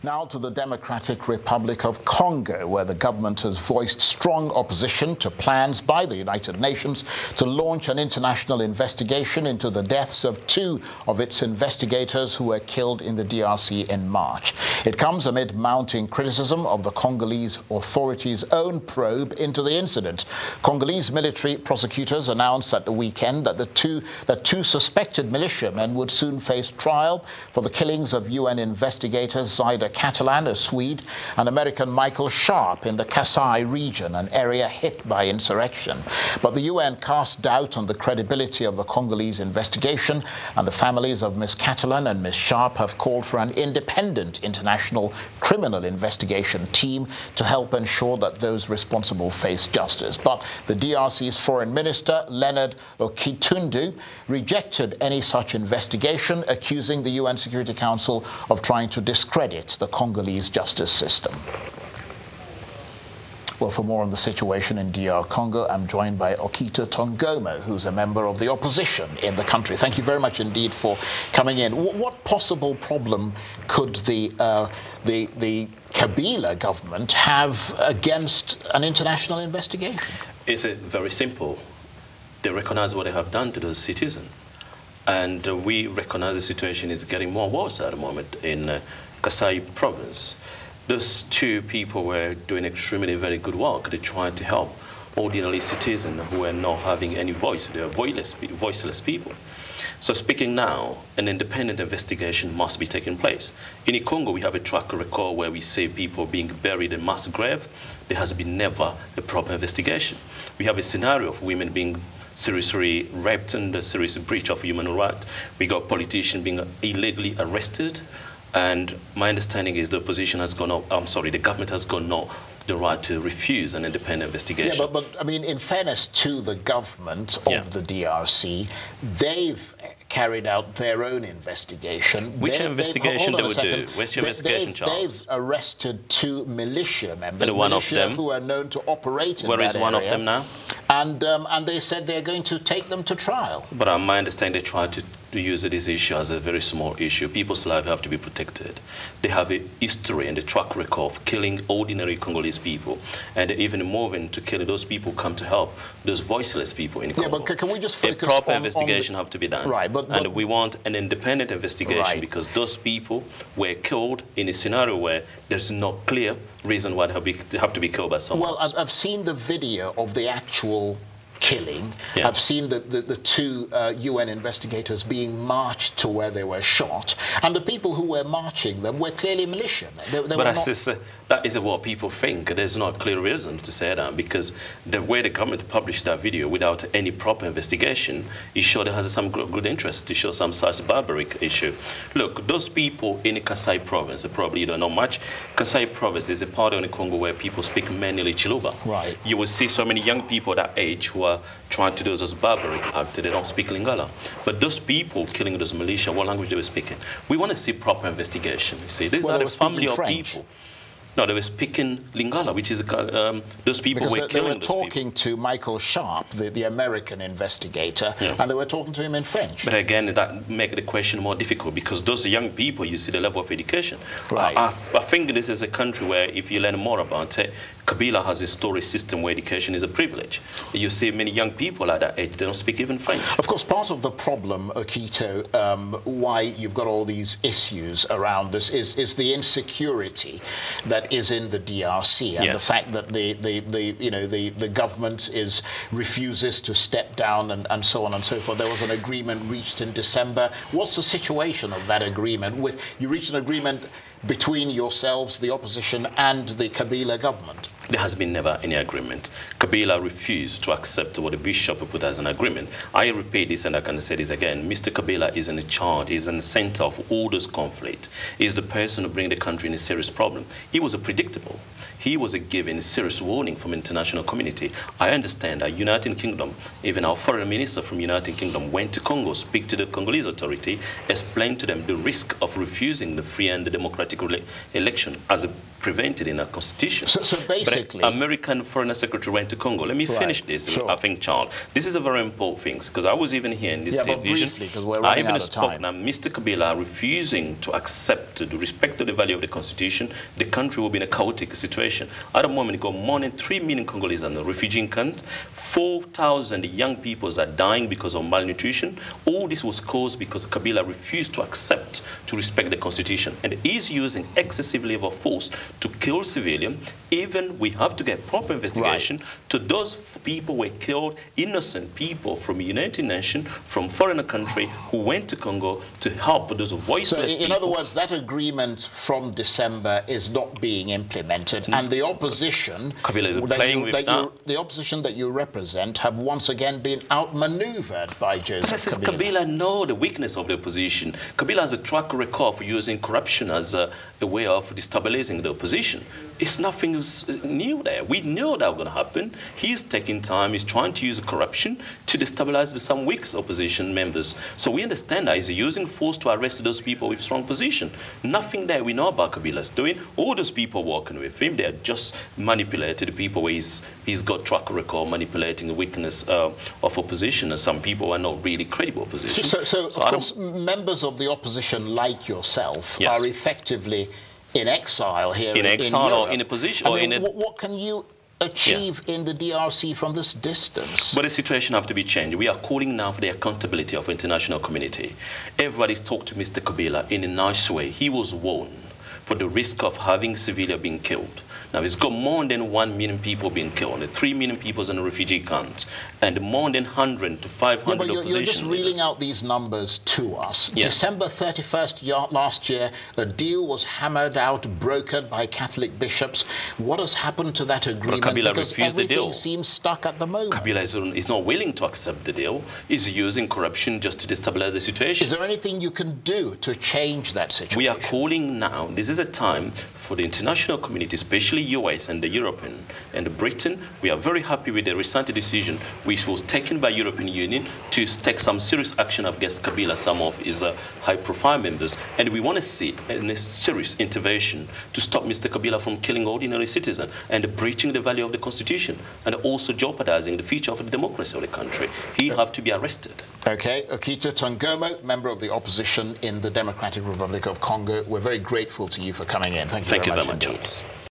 Now to the Democratic Republic of Congo, where the government has voiced strong opposition to plans by the United Nations to launch an international investigation into the deaths of two of its investigators who were killed in the DRC in March. It comes amid mounting criticism of the Congolese authorities' own probe into the incident. Congolese military prosecutors announced at the weekend that two suspected militiamen would soon face trial for the killings of UN investigators Zaida Catalan, a Swede, and American Michael Sharp in the Kasai region, an area hit by insurrection. But the UN cast doubt on the credibility of the Congolese investigation, and the families of Ms. Catalan and Ms. Sharp have called for an independent international criminal investigation team to help ensure that those responsible face justice. But the DRC's Foreign Minister, Leonard Okito, rejected any such investigation, accusing the UN Security Council of trying to discredit the Congolese justice system. Well, for more on the situation in DR Congo, I'm joined by Okito Tongomo, who's a member of the opposition in the country. Thank you very much indeed for coming in. What possible problem could the Kabila government have against an international investigation? It's very simple. They recognize what they have done to those citizens. And we recognize the situation is getting more worse at the moment in Kasai province. Those two people were doing extremely very good work. They tried to help ordinary citizens who were not having any voice. They are voiceless people. So speaking now, an independent investigation must be taking place. In Congo, we have a track record where we see people being buried in mass grave. There has been never a proper investigation. We have a scenario of women being seriously raped and a serious breach of human rights. We got politicians being illegally arrested. And my understanding is the opposition has gone up, the government has gone up the right to refuse an independent investigation. Yeah, but I mean, in fairness to the government of the DRC, they've carried out their own investigation. Which investigation they would do? Which investigation, Charles? They've arrested two militia members, who are known to operate in that area. Where is one of them now? And they said they're going to take them to trial. But my understanding, they tried to use this issue as a very small issue. People's lives have to be protected. They have a history and a track record of killing ordinary Congolese people, and they're even moving to kill those people come to help those voiceless people in Congo. Yeah, but can we just focus a proper investigation have to be done. Right, and we want an independent investigation because those people were killed in a scenario where there's no clear reason why they have to be killed by someone else. I've seen the video of the actual killing. Yeah. I've seen the two UN investigators being marched to where they were shot, and the people who were marching them were clearly militia. That is what people think. There's no clear reason to say that, because the way the government published that video without any proper investigation, it showed it has some good interest to show some such barbaric issue. Look, those people in the Kasai province, probably you don't know much. Kasai province is a part of the Congo where people speak mainly Chiluba. Right. You will see so many young people that age who are trying to do those barbaric acts. They don't speak Lingala. But those people killing those militia, what language they were speaking? We want to see proper investigation. You see, these are the family of people. No, they were speaking Lingala, which is those people were killing those people. They were talking to Michael Sharp, the American investigator, and they were talking to him in French. But again, that makes the question more difficult, because those young people, you see the level of education. Right. I think this is a country where, if you learn more about it, Kabila has a story system where education is a privilege. You see many young people at that age, they don't speak even French. Of course, part of the problem, Okito, why you've got all these issues around this is the insecurity that is in the DRC, and the fact that the government refuses to step down and so on and so forth. There was an agreement reached in December. What's the situation of that agreement? You reached an agreement between yourselves, the opposition, and the Kabila government? There has been never any agreement. Kabila refused to accept what the bishop put as an agreement. I repeat this, and I can say this again. Mr. Kabila is in charge, he's in the center of all this conflict. He's the person who brings the country in a serious problem. He was predictable. He was given a serious warning from international community. I understand that United Kingdom, even our foreign minister from United Kingdom, went to Congo, speak to the Congolese authority, explained to them the risk of refusing the free and democratic election as prevented in our constitution. So basically, politically. American Foreign Secretary went to Congo. Let me finish this, Sure. I think, Charles. This is a very important thing, because I was even here in this television. But briefly, because we're running out of time. Now, Mr. Kabila refusing to accept, to respect the value of the Constitution, the country will be in a chaotic situation. At the moment, got more than 3 million Congolese on the refugee camp. 4,000 young people are dying because of malnutrition. All this was caused because Kabila refused to accept, to respect the Constitution, and is using excessive level of force to kill civilians. Even we have to get proper investigation to those people who were killed, innocent people from the United Nations, from foreign country who went to Congo to help those voiceless people. So in other words, that agreement from December is not being implemented, and the opposition Kabila is playing with that. The opposition that you represent have once again been outmaneuvered by Joseph Kabila. Kabila know the weakness of the opposition. Kabila has a track record for using corruption as a way of destabilizing the opposition. It's nothing new there. We know that was going to happen. He's taking time. He's trying to use corruption to destabilize some weak opposition members. So we understand that he's using force to arrest those people with strong position. Nothing there we know about Kabila's doing. All those people working with him, they're just manipulated the people where he's got track record manipulating the weakness of opposition, and some people are not really credible opposition. So of course, members of the opposition like yourself are effectively in exile here in exile Europe. or in a position. What can you achieve in the DRC from this distance? But the situation has to be changed. We are calling now for the accountability of the international community. Everybody talked to Mr. Kabila in a nice way. He was warned for the risk of having civilians being killed. Now, it's got more than 1 million people being killed, 3 million people in the refugee camps, and more than 100 to 500 but opposition you're just reeling out these numbers to us. December 31st last year, a deal was hammered out, brokered by Catholic bishops. What has happened to that agreement? But Kabila because refused the deal. Everything seems stuck at the moment. Kabila is not willing to accept the deal. He's using corruption just to destabilize the situation. Is there anything you can do to change that situation? We are calling now. This is a time for the international community, especially US and the European and Britain. We are very happy with the recent decision which was taken by European Union to take some serious action against Kabila, some of his high-profile members. And we want to see a serious intervention to stop Mr. Kabila from killing ordinary citizens and breaching the value of the Constitution and also jeopardizing the future of the democracy of the country. He have to be arrested. Okay, Okito Tongomo, member of the opposition in the Democratic Republic of Congo. We're very grateful to you for coming in. Thank you very much.